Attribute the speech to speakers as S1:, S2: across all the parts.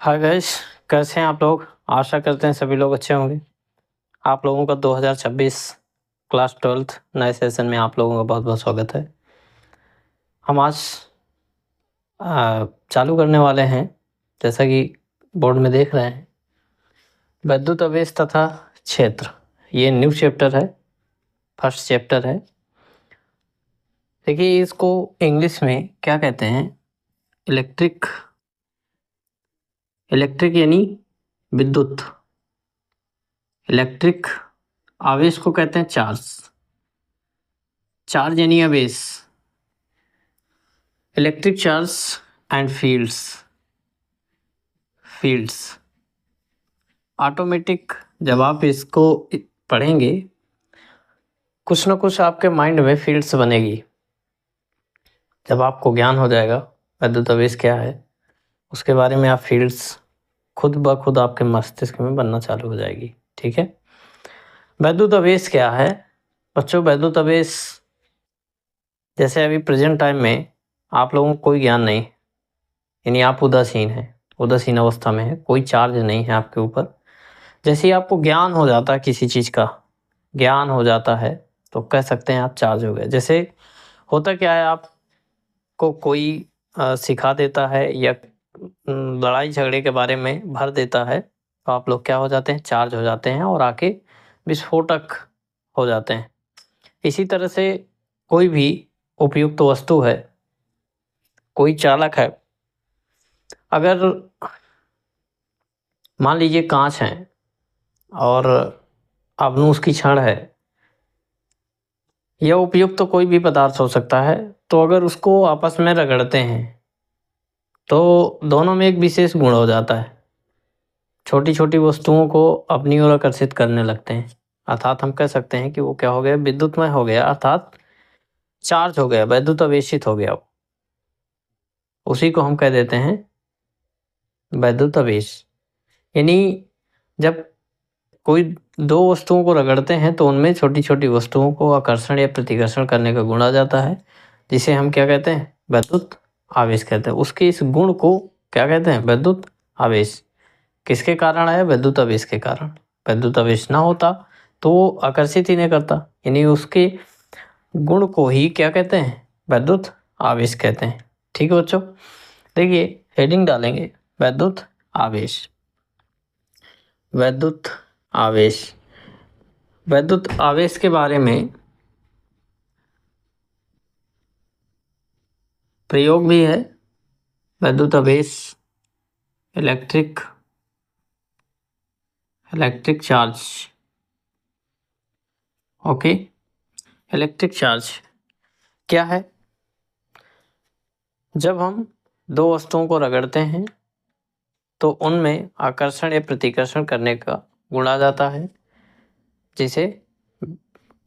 S1: Hi guys, कैसे हैं आप लोग? आशा करते हैं सभी लोग अच्छे होंगे। आप लोगों का 2026 क्लास 12th नए सेशन में आप लोगों का बहुत-बहुत स्वागत है। हम आज चालू करने वाले हैं, जैसा कि बोर्ड में देख रहे हैं, वैद्युत आवेश तथा क्षेत्र। ये न्यू चैप्टर है, फर्स्ट चैप्टर है। देखिए इसको इंग्लिश में क्या कहते हैं? इलेक्ट्रिक इलेक्ट्रिक यानी विद्युत। इलेक्ट्रिक आवेश को कहते हैं चार्ज। चार्ज यानी आवेश। Electric charge and fields automatic. जब आप इसको पढ़ेंगे, कुछ ना कुछ आपके माइंड में फील्ड्स बनेगी। जब आपको ज्ञान हो जाएगा वैद्युत आवेश क्या है, उसके बारे में आप फील्ड्स खुद ब खुद आपके मस्तिष्क में बनना चालू हो जाएगी। ठीक है, वैद्युत आवेश क्या है बच्चों? वैद्युत आवेश, जैसे अभी प्रेजेंट टाइम में आप लोगों को कोई ज्ञान नहीं, यानी आप उदासीन हैं, उदासीन अवस्था में है, कोई चार्ज नहीं है आपके ऊपर। जैसे ही आपको ज्ञान हो जाता है, किसी चीज़ का ज्ञान हो जाता है, तो कह सकते हैं आप चार्ज हो गए। जैसे होता क्या है, आपको कोई सिखा देता है या लड़ाई झगड़े के बारे में भर देता है, तो आप लोग क्या हो जाते हैं? चार्ज हो जाते हैं और आके विस्फोटक हो जाते हैं। इसी तरह से कोई भी उपयुक्त वस्तु है, कोई चालक है, अगर मान लीजिए कांच है और अवनुष की छड़ है, यह उपयुक्त तो कोई भी पदार्थ हो सकता है, तो अगर उसको आपस में रगड़ते हैं तो दोनों में एक विशेष गुण हो जाता है, छोटी छोटी वस्तुओं को अपनी ओर आकर्षित करने लगते हैं। अर्थात हम कह सकते हैं कि वो क्या हो गया? विद्युतमय हो गया, अर्थात चार्ज हो गया, वैद्युत आवेशित हो गया। उसी को हम कह देते हैं वैद्युत आवेश। यानी जब कोई दो वस्तुओं को रगड़ते हैं तो उनमें छोटी छोटी वस्तुओं को आकर्षण या प्रतिकर्षण करने का गुण आ जाता है, जिसे हम क्या कहते हैं? वैद्युत आवेश कहते हैं। उसके इस गुण को क्या कहते हैं? वैद्युत आवेश। किसके कारण है? वैद्युत आवेश के कारण। वैद्युत आवेश ना होता तो वो आकर्षित ही नहीं करता, यानी उसके गुण को ही क्या कहते हैं? वैद्युत आवेश कहते हैं। ठीक है बच्चों, देखिए हेडिंग डालेंगे वैद्युत आवेश। वैद्युत आवेश, वैद्युत आवेश के बारे में प्रयोग भी है। वैद्युत आवेश, electric charge. Okay, electric charge क्या है? जब हम दो वस्तुओं को रगड़ते हैं तो उनमें आकर्षण या प्रतिकर्षण करने का गुण आ जाता है, जिसे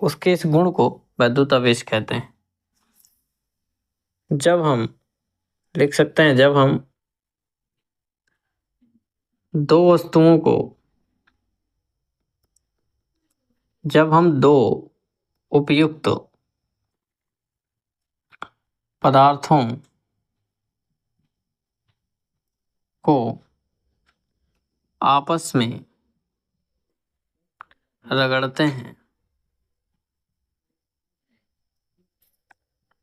S1: उसके इस गुण को वैद्युत आवेश कहते हैं। जब हम लिख सकते हैं, जब हम दो उपयुक्त पदार्थों को आपस में रगड़ते हैं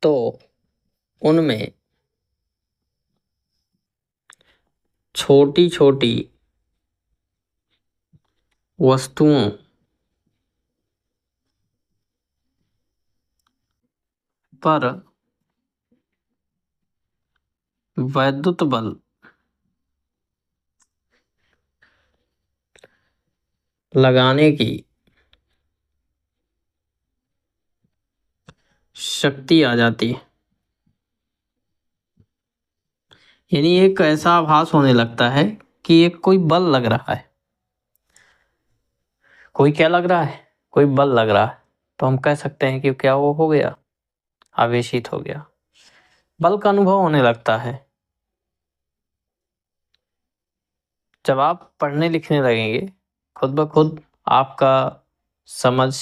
S1: तो उनमें छोटी छोटी वस्तुओं पर वैद्युत बल लगाने की शक्ति आ जाती है। यानी एक ऐसा आभास होने लगता है कि एक कोई बल लग रहा है। कोई क्या लग रहा है? कोई बल लग रहा है, तो हम कह सकते हैं कि क्या वो हो गया? आवेशित हो गया। बल का अनुभव होने लगता है। जब आप पढ़ने लिखने लगेंगे, खुद ब खुद आपका समझ,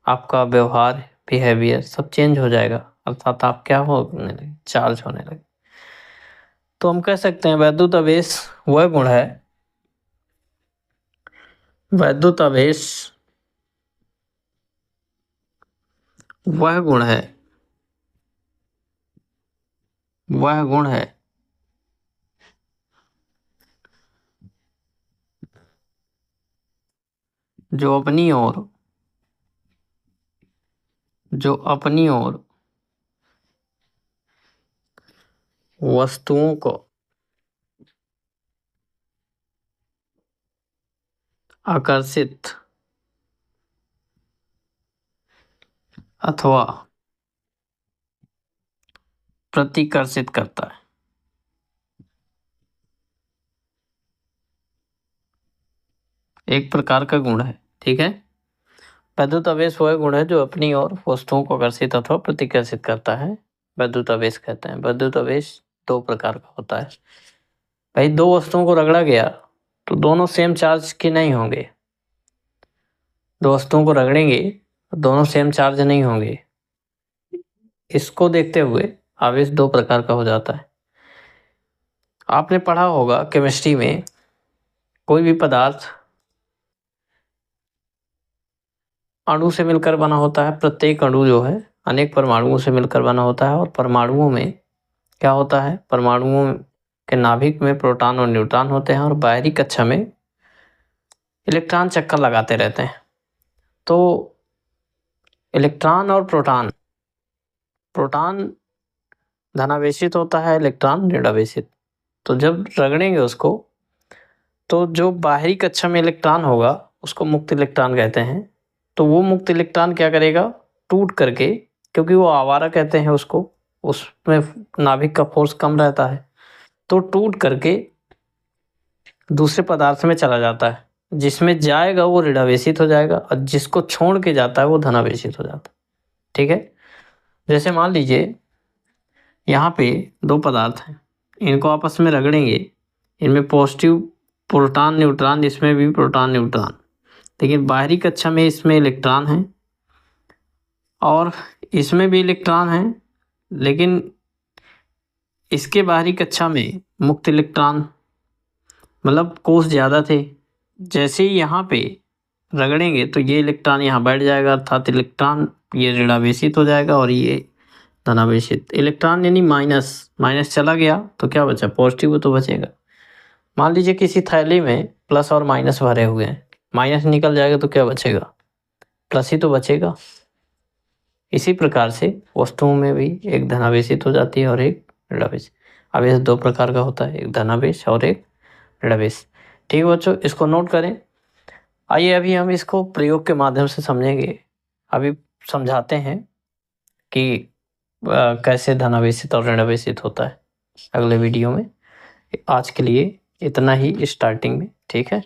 S1: आपका व्यवहार, बिहेवियर सब चेंज हो जाएगा, अर्थात आप क्या होने लगे? चार्ज होने लगे। तो हम कह सकते हैं वैद्युत आवेश वह गुण है, वैद्युत आवेश वह गुण है, वह गुण है जो अपनी ओर, जो अपनी ओर वस्तुओं को आकर्षित अथवा प्रतिकर्षित करता है। एक प्रकार का गुण है, ठीक है। वैद्युत आवेश वह गुण है जो अपनी ओर वस्तुओं को आकर्षित अथवा प्रतिकर्षित करता है, वैद्युत आवेश कहते हैं। वैद्युत आवेश दो प्रकार का होता है। भाई दो वस्तुओं को रगड़ा गया तो दोनों सेम चार्ज के नहीं होंगे, दो वस्तुओं को रगड़ेंगे दोनों सेम चार्ज नहीं होंगे। इसको देखते हुए आवेश दो प्रकार का हो जाता है। आपने पढ़ा होगा केमिस्ट्री में, कोई भी पदार्थ अणु से मिलकर बना होता है। प्रत्येक अणु जो है अनेक परमाणुओं से मिलकर बना होता है, और परमाणुओं में क्या होता है, परमाणुओं के नाभिक में प्रोटॉन और न्यूट्रॉन होते हैं और बाहरी कक्षा में इलेक्ट्रॉन चक्कर लगाते रहते हैं। तो इलेक्ट्रॉन और प्रोटॉन, प्रोटॉन धनावेशित होता है, इलेक्ट्रॉन ऋणावेशित। तो जब रगड़ेंगे उसको तो जो बाहरी कक्षा में इलेक्ट्रॉन होगा उसको मुक्त इलेक्ट्रॉन कहते हैं। तो वो मुक्त इलेक्ट्रॉन क्या करेगा, टूट करके, क्योंकि वो आवारा कहते हैं उसको, उसमें नाभिक का फोर्स कम रहता है, तो टूट करके दूसरे पदार्थ में चला जाता है। जिसमें जाएगा वो ऋणावेशित हो जाएगा और जिसको छोड़ के जाता है वो धनावेशित हो जाता है, ठीक है। जैसे मान लीजिए यहाँ पे दो पदार्थ हैं, इनको आपस में रगड़ेंगे, इनमें पॉजिटिव प्रोटॉन न्यूट्रॉन, इसमें भी प्रोटॉन न्यूट्रॉन, लेकिन बाहरी कक्षा में इसमें इलेक्ट्रॉन है और इसमें भी इलेक्ट्रॉन है, लेकिन इसके बाहरी कक्षा में मुक्त इलेक्ट्रॉन मतलब कोष ज़्यादा थे। जैसे ही यहाँ पे रगड़ेंगे तो ये इलेक्ट्रॉन यहाँ बैठ जाएगा, अर्थात इलेक्ट्रॉन ये ऋणावेशित हो जाएगा और ये धनावेशित। इलेक्ट्रॉन यानी माइनस, माइनस चला गया तो क्या बचा, पॉजिटिव तो बचेगा। मान लीजिए किसी थैली में प्लस और माइनस भरे हुए हैं, माइनस निकल जाएगा तो क्या बचेगा, प्लस ही तो बचेगा। इसी प्रकार से वस्तुओं में भी एक धनावेशित हो जाती है और एक ऋणावेश। आवेश दो प्रकार का होता है, एक धनावेश और एक ऋणावेश। ठीक है बच्चों, इसको नोट करें। आइए अभी हम इसको प्रयोग के माध्यम से समझेंगे। अभी समझाते हैं कि कैसे धनावेशित और ऋणावेशित होता है अगले वीडियो में। आज के लिए इतना ही स्टार्टिंग में, ठीक है।